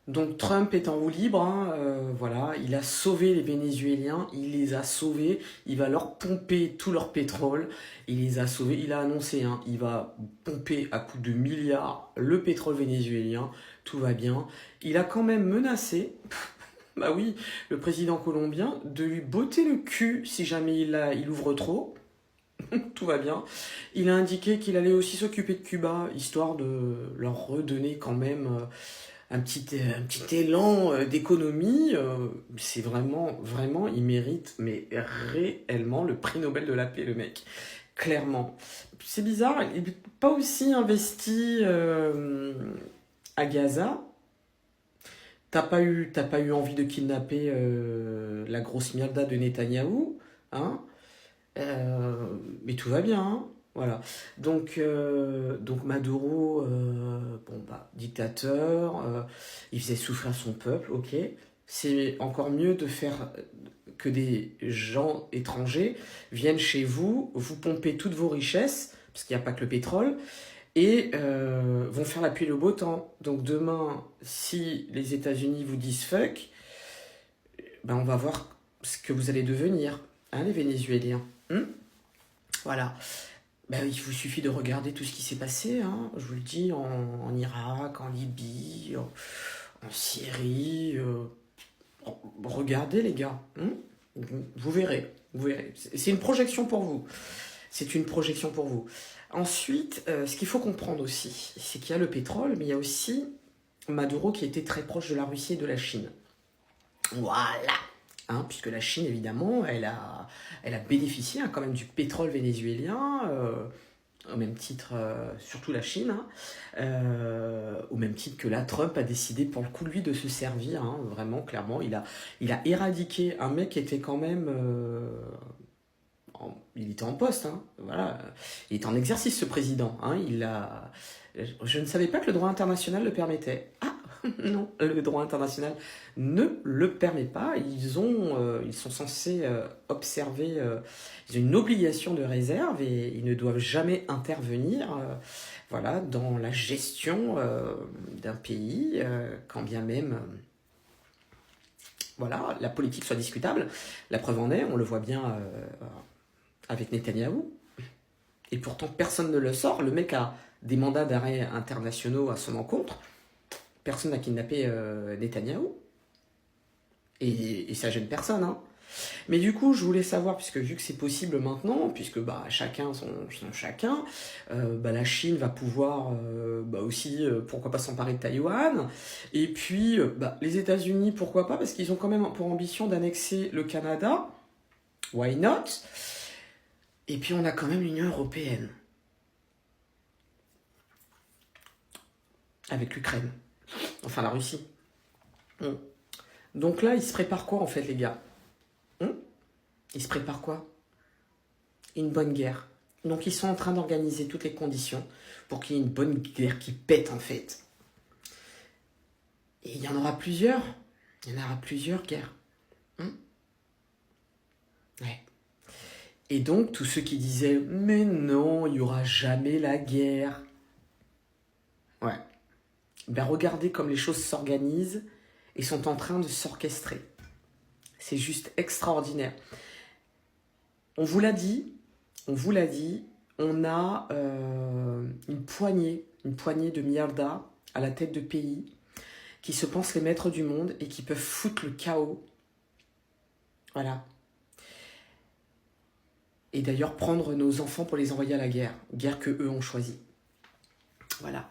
Donc Trump est en roue libre, hein, voilà, il a sauvé les Vénézuéliens, il les a sauvés, il va leur pomper tout leur pétrole, il les a sauvés, il a annoncé, hein, il va pomper à coups de milliards le pétrole vénézuélien, tout va bien. Il a quand même menacé, bah oui, le président colombien, de lui botter le cul si jamais il ouvre trop, tout va bien. Il a indiqué qu'il allait aussi s'occuper de Cuba, histoire de leur redonner quand même un petit élan d'économie. C'est vraiment, vraiment, il mérite, mais réellement, le prix Nobel de la paix, le mec. Clairement. C'est bizarre, il n'est pas aussi investi à Gaza. T'as pas eu envie de kidnapper la grosse mierda de Netanyahou, hein? Mais tout va bien, hein. Voilà. Donc Maduro, bon bah, dictateur, il faisait souffrir son peuple, ok. C'est encore mieux de faire que des gens étrangers viennent chez vous, vous pompez toutes vos richesses, parce qu'il n'y a pas que le pétrole, et vont faire la pluie et le beau temps. Donc demain, si les États-Unis vous disent fuck, ben on va voir ce que vous allez devenir, hein, les Vénézuéliens. Voilà. Ben, il vous suffit de regarder tout ce qui s'est passé, hein, je vous le dis, en Irak, en Libye, en Syrie. Regardez les gars, hein. Vous verrez, vous verrez. C'est une projection pour vous. C'est une projection pour vous. Ensuite, ce qu'il faut comprendre aussi, c'est qu'il y a le pétrole, mais il y a aussi Maduro qui était très proche de la Russie et de la Chine. Voilà. Hein, puisque la Chine, évidemment, elle a bénéficié, hein, quand même du pétrole vénézuélien, au même titre, surtout la Chine, hein, au même titre que là, Trump a décidé pour le coup, lui, de se servir, hein, vraiment, clairement. Il a éradiqué un mec qui était quand même... il était en poste, hein, voilà. Il était en exercice, ce président. Hein, je ne savais pas que le droit international le permettait. Ah, non, le droit international ne le permet pas. Ils sont censés observer, ils ont une obligation de réserve et ils ne doivent jamais intervenir, voilà, dans la gestion d'un pays, quand bien même, voilà, la politique soit discutable. La preuve en est, on le voit bien avec Netanyahou. Et pourtant, personne ne le sort. Le mec a des mandats d'arrêt internationaux à son encontre. Personne n'a kidnappé Netanyahou. Et ça gêne personne, hein. Mais du coup, je voulais savoir, puisque vu que c'est possible maintenant, puisque bah, chacun son chacun, bah, la Chine va pouvoir bah, aussi, pourquoi pas s'emparer de Taïwan. Et puis, bah, les États-Unis, pourquoi pas, parce qu'ils ont quand même pour ambition d'annexer le Canada. Why not? Et puis, on a quand même l'Union européenne. Avec l'Ukraine. Enfin, la Russie. Donc là, ils se préparent quoi, en fait, les gars? Ils se préparent quoi? Une bonne guerre. Donc ils sont en train d'organiser toutes les conditions pour qu'il y ait une bonne guerre qui pète, en fait. Et il y en aura plusieurs. Il y en aura plusieurs guerres. Ouais. Et donc, tous ceux qui disaient « Mais non, il n'y aura jamais la guerre ». Ouais. Ben regardez comme les choses s'organisent et sont en train de s'orchestrer. C'est juste extraordinaire. On vous l'a dit, on a une poignée de milliardaires à la tête de pays qui se pensent les maîtres du monde et qui peuvent foutre le chaos. Voilà. Et d'ailleurs prendre nos enfants pour les envoyer à la guerre que eux ont choisie. Voilà.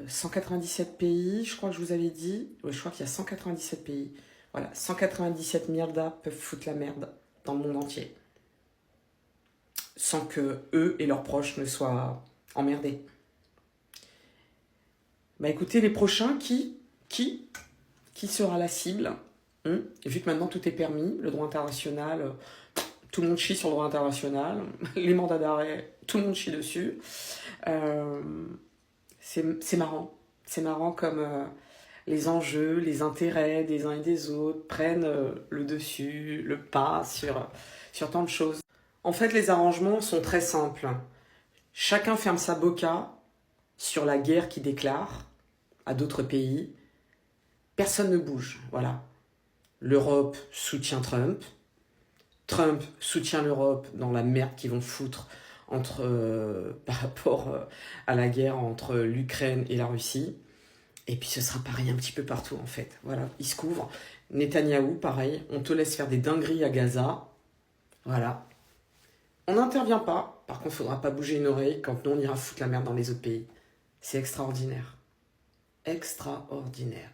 197 pays, je crois que je vous avais dit. Ouais, je crois qu'il y a 197 pays. Voilà, 197 milliardaires peuvent foutre la merde dans le monde entier. Sans que eux et leurs proches ne soient emmerdés. Bah écoutez, les prochains, qui sera la cible? Vu que maintenant tout est permis, le droit international, tout le monde chie sur le droit international, les mandats d'arrêt, tout le monde chie dessus. C'est marrant. C'est marrant comme les enjeux, les intérêts des uns et des autres prennent le dessus, le pas sur tant de choses. En fait, les arrangements sont très simples. Chacun ferme sa boca sur la guerre qu'il déclare à d'autres pays personne ne bouge. Voilà. L'Europe soutient Trump. Trump soutient l'Europe dans la merde qu'ils vont foutre par rapport à la guerre entre l'Ukraine et la Russie. Et puis ce sera pareil un petit peu partout en fait. Voilà, il se couvre. Netanyahou, pareil, on te laisse faire des dingueries à Gaza. Voilà. On n'intervient pas. Par contre, il ne faudra pas bouger une oreille quand nous on ira foutre la merde dans les autres pays. C'est extraordinaire. Extraordinaire.